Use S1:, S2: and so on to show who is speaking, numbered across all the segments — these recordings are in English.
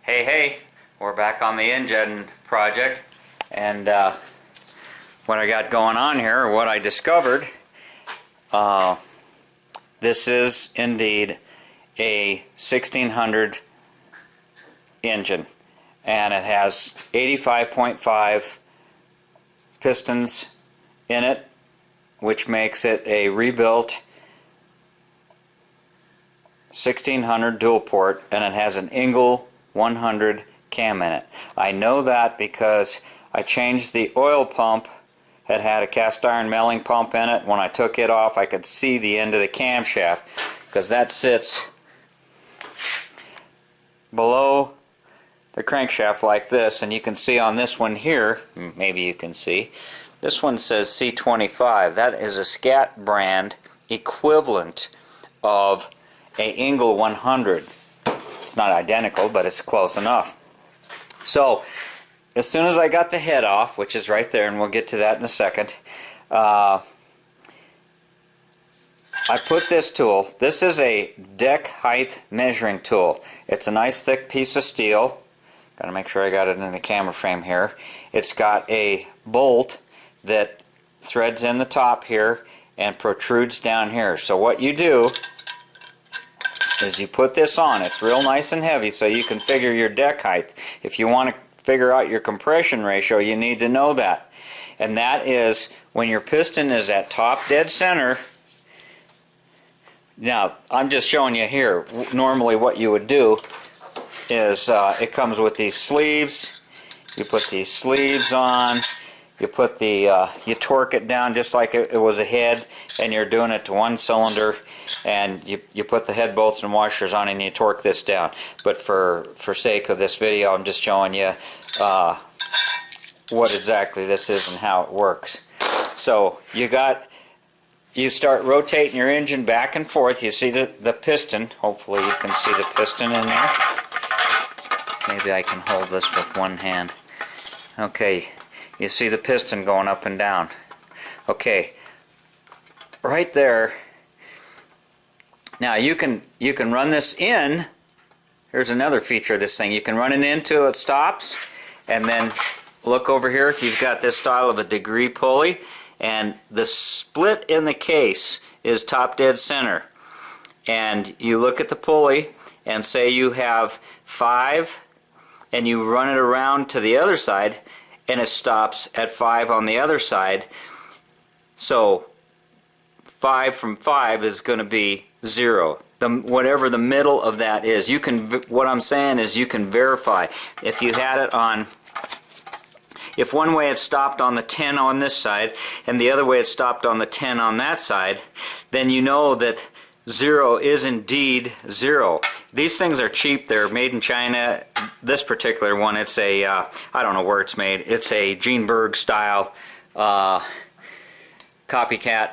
S1: Hey, we're back on the engine project, and what I got going on here, or what I discovered, this is indeed a 1600 engine, and it has 85.5 pistons in it, which makes it a rebuilt 1600 dual port, and it has an Engel 100 cam in it. I know that because I changed the oil pump. It had a cast iron milling pump in it. When I took it off, I could see the end of the camshaft, because that sits below the crankshaft like this, and you can see on this one here, maybe you can see, this one says C25. That is a Scat brand equivalent of a Engel 100. It's not identical, but it's close enough. So, as soon as I got the head off, which is right there, and we'll get to that in a second, I put this tool. This is a deck height measuring tool. It's a nice thick piece of steel. Got to make sure I got it in the camera frame here. It's got a bolt that threads in the top here and protrudes down here. So what you do is you put this on. It's real nice and heavy, so you can figure your deck height. If you want to figure out your compression ratio, you need to know that. And that is when your piston is at top dead center. Now, I'm just showing you here. Normally what you would do is it comes with these sleeves. You put these sleeves on. You put the you torque it down just like it was a head, and you're doing it to one cylinder, and you put the head bolts and washers on and you torque this down. But for sake of this video, I'm just showing you what exactly this is and how it works. So you start rotating your engine back and forth. You see the piston. Hopefully you can see the piston in there. Maybe I can hold this with one hand. Okay. You see the piston going up and down. Okay, right there. Now you can run this in. Here's another feature of this thing. You can run it in till it stops, and then look over here. You've got this style of a degree pulley, and the split in the case is top dead center. And you look at the pulley, and say you have 5, and you run it around to the other side, and it stops at 5 on the other side. So 5 from 5 is going to be 0. Whatever the middle of that is, you can. What I'm saying is, you can verify if you had it on. If one way it stopped on the 10 on this side, and the other way it stopped on the 10 on that side, then you know that 0 is indeed 0. These things are cheap. They're made in China. This particular one, it's a, I don't know where it's made. It's a Gene Berg style copycat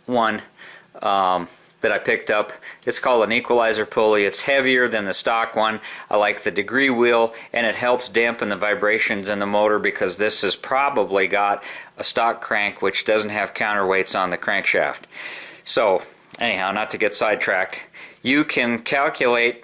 S1: one that I picked up. It's called an equalizer pulley. It's heavier than the stock one. I like the degree wheel, and it helps dampen the vibrations in the motor, because this has probably got a stock crank which doesn't have counterweights on the crankshaft. So anyhow, not to get sidetracked, you can calculate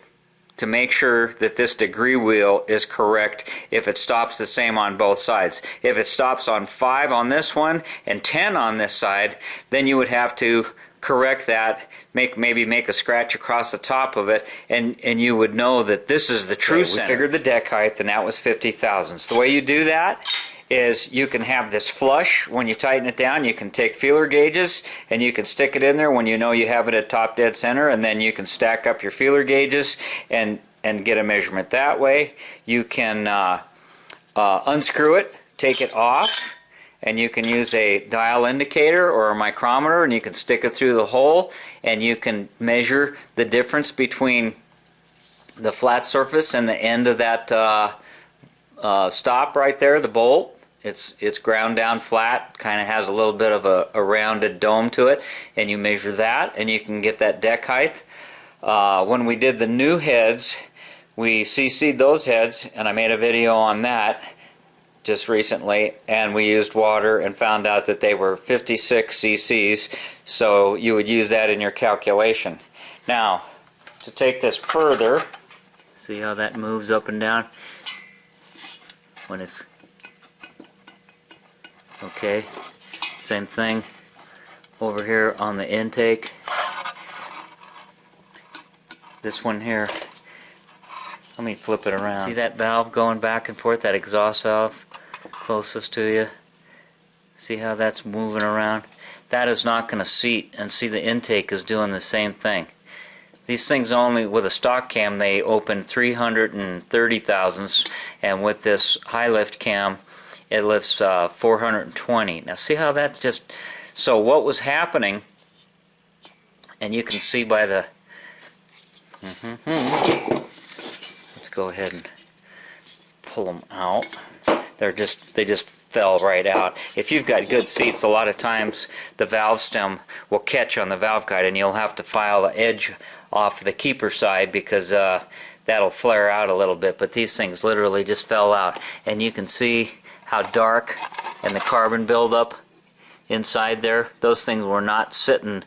S1: to make sure that this degree wheel is correct if it stops the same on both sides. If it stops on 5 on this one and 10 on this side, then you would have to correct that, maybe make a scratch across the top of it, and you would know that this is the true center. We figured the deck height, and that was 50 thousandths. The way you do that is you can have this flush. When you tighten it down, you can take feeler gauges and you can stick it in there when you know you have it at top dead center, and then you can stack up your feeler gauges and get a measurement that way. You can unscrew it, take it off, and you can use a dial indicator or a micrometer, and you can stick it through the hole, and you can measure the difference between the flat surface and the end of that stop right there, the bolt. It's ground down flat, kind of has a little bit of a rounded dome to it, and you measure that, and you can get that deck height. When we did the new heads, we CC'd those heads, and I made a video on that just recently, and we used water and found out that they were 56 cc's, so you would use that in your calculation. Now, to take this further, See how that moves up and down when it's okay. Same thing over here on the intake. This one here, let me flip it around. See that valve going back and forth, that exhaust valve closest to you? See how that's moving around? That is not going to seat, and see the intake is doing the same thing. These things only, with a stock cam, they open 330 thousandths, and with this high lift cam, it lifts 420. Now see how that's just, so what was happening, and you can see by the, let's go ahead and pull them out. They just fell right out. If you've got good seats, a lot of times the valve stem will catch on the valve guide, and you'll have to file the edge off the keeper side because that'll flare out a little bit. But these things literally just fell out, and you can see how dark and the carbon buildup inside there. Those things were not sitting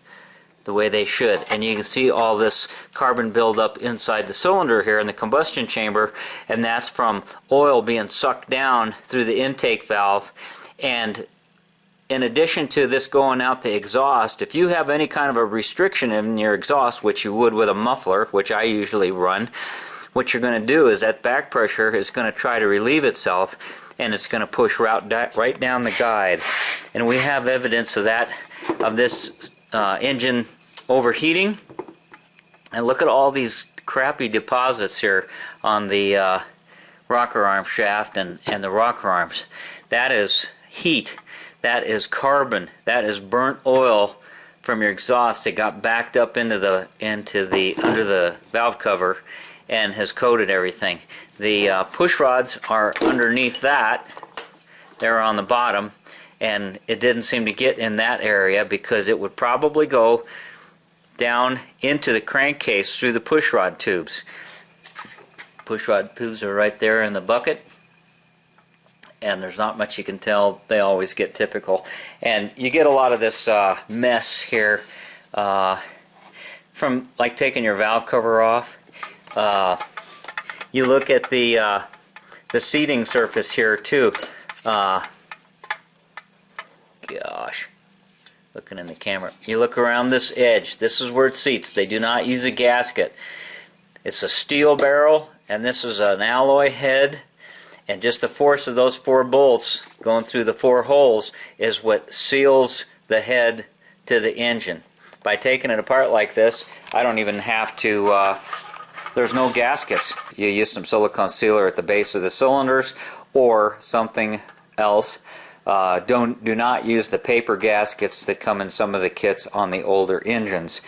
S1: the way they should, and you can see all this carbon buildup inside the cylinder here in the combustion chamber, and that's from oil being sucked down through the intake valve. And in addition to this going out the exhaust, if you have any kind of a restriction in your exhaust, which you would with a muffler, which I usually run, what you're going to do is that back pressure is going to try to relieve itself, and it's going to push right down the guide. And we have evidence of that, of this engine overheating. And look at all these crappy deposits here on the rocker arm shaft and the rocker arms. That is heat. That is carbon. That is burnt oil from your exhaust. It got backed up into the under the valve cover and has coated everything. The push rods are underneath that. They're on the bottom, and it didn't seem to get in that area because it would probably go down into the crankcase through the push rod tubes. Push rod tubes are right there in the bucket, and there's not much you can tell. They always get typical, and you get a lot of this mess here from like taking your valve cover off. You look at the seating surface here too. Gosh, looking in the camera, you look around this edge. This is where it seats. They do not use a gasket. It's a steel barrel, and this is an alloy head. And just the force of those 4 bolts going through the 4 holes is what seals the head to the engine. By taking it apart like this, I don't even have to, there's no gaskets. You use some silicone sealer at the base of the cylinders or something else. Do not use the paper gaskets that come in some of the kits on the older engines.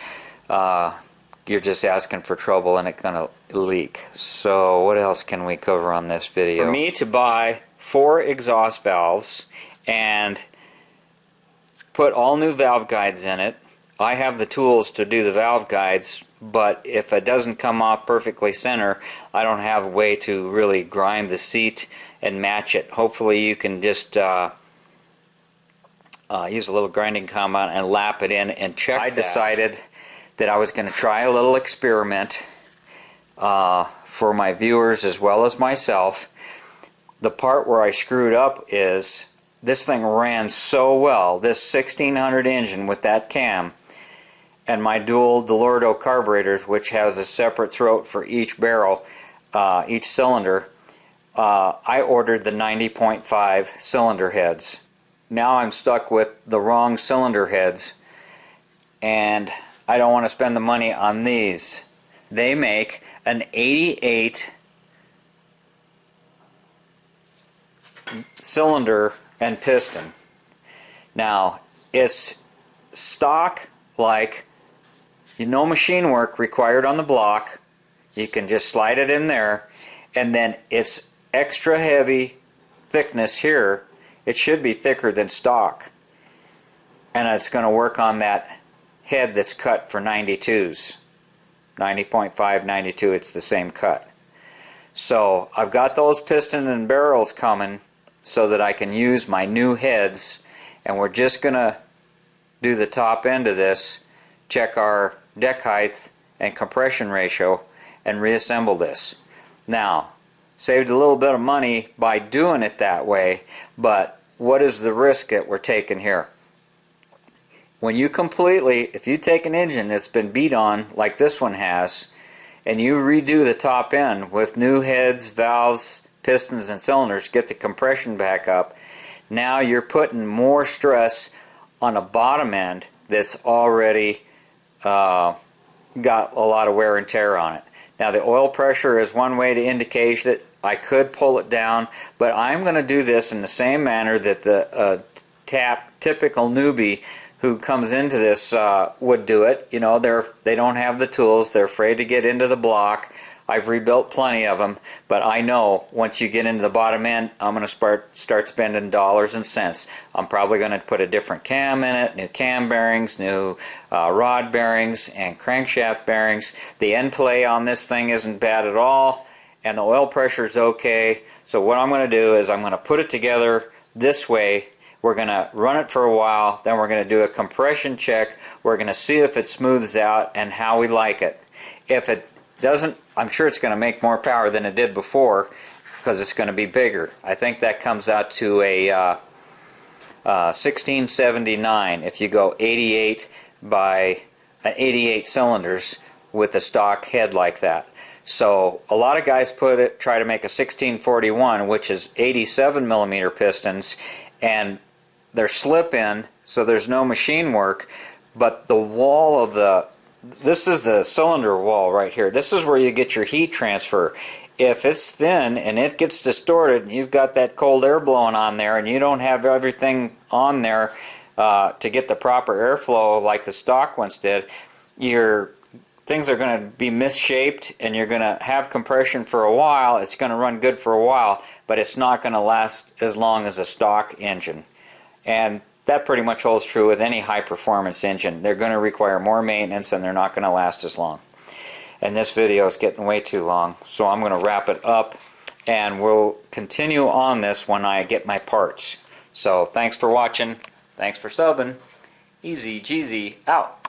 S1: You're just asking for trouble, and it's going to leak. So what else can we cover on this video? For me to buy 4 exhaust valves and put all new valve guides in it, I have the tools to do the valve guides, but if it doesn't come off perfectly center, I don't have a way to really grind the seat and match it. Hopefully you can just use a little grinding compound and lap it in and check that. I decided that I was going to try a little experiment for my viewers as well as myself. The part where I screwed up is this thing ran so well, this 1600 engine with that cam, and my dual Delordo carburetors, which has a separate throat for each barrel, each cylinder. I ordered the 90.5 cylinder heads. Now I'm stuck with the wrong cylinder heads, and I don't want to spend the money on these. They make an 88 cylinder and piston. Now, it's stock, like no machine work required on the block. You can just slide it in there, and then it's extra heavy thickness here. It should be thicker than stock, and it's going to work on that head that's cut for 92s. 90.5, 92, it's the same cut. So I've got those piston and barrels coming so that I can use my new heads, and we're just going to do the top end of this, check our deck height and compression ratio, and reassemble this. Now, saved a little bit of money by doing it that way, but what is the risk that we're taking here? When you completely, if you take an engine that's been beat on like this one has, and you redo the top end with new heads, valves, pistons, and cylinders, get the compression back up, now you're putting more stress on a bottom end that's already got a lot of wear and tear on it. Now the oil pressure is one way to indicate it. I could pull it down, but I'm going to do this in the same manner that the typical newbie who comes into this would do it. You know, they don't have the tools. They're afraid to get into the block. I've rebuilt plenty of them, but I know once you get into the bottom end, I'm going to start spending dollars and cents. I'm probably going to put a different cam in it, new cam bearings, new rod bearings, and crankshaft bearings. The end play on this thing isn't bad at all, and the oil pressure is okay. So what I'm going to do is I'm going to put it together this way. We're going to run it for a while, then we're going to do a compression check. We're going to see if it smooths out and how we like it. If it doesn't, I'm sure it's going to make more power than it did before because it's going to be bigger. I think that comes out to a 1679 if you go 88 by 88 cylinders with a stock head like that. So a lot of guys try to make a 1641, which is 87 millimeter pistons, and they're slip in, so there's no machine work, but the wall of this is the cylinder wall right here. This is where you get your heat transfer. If it's thin and it gets distorted and you've got that cold air blowing on there and you don't have everything on there to get the proper airflow like the stock ones did, your things are going to be misshaped and you're going to have compression for a while. It's going to run good for a while, but it's not going to last as long as a stock engine. And that pretty much holds true with any high-performance engine. They're going to require more maintenance and they're not going to last as long. And this video is getting way too long, so I'm going to wrap it up and we'll continue on this when I get my parts. So thanks for watching. Thanks for subbing. TheEZGZ out.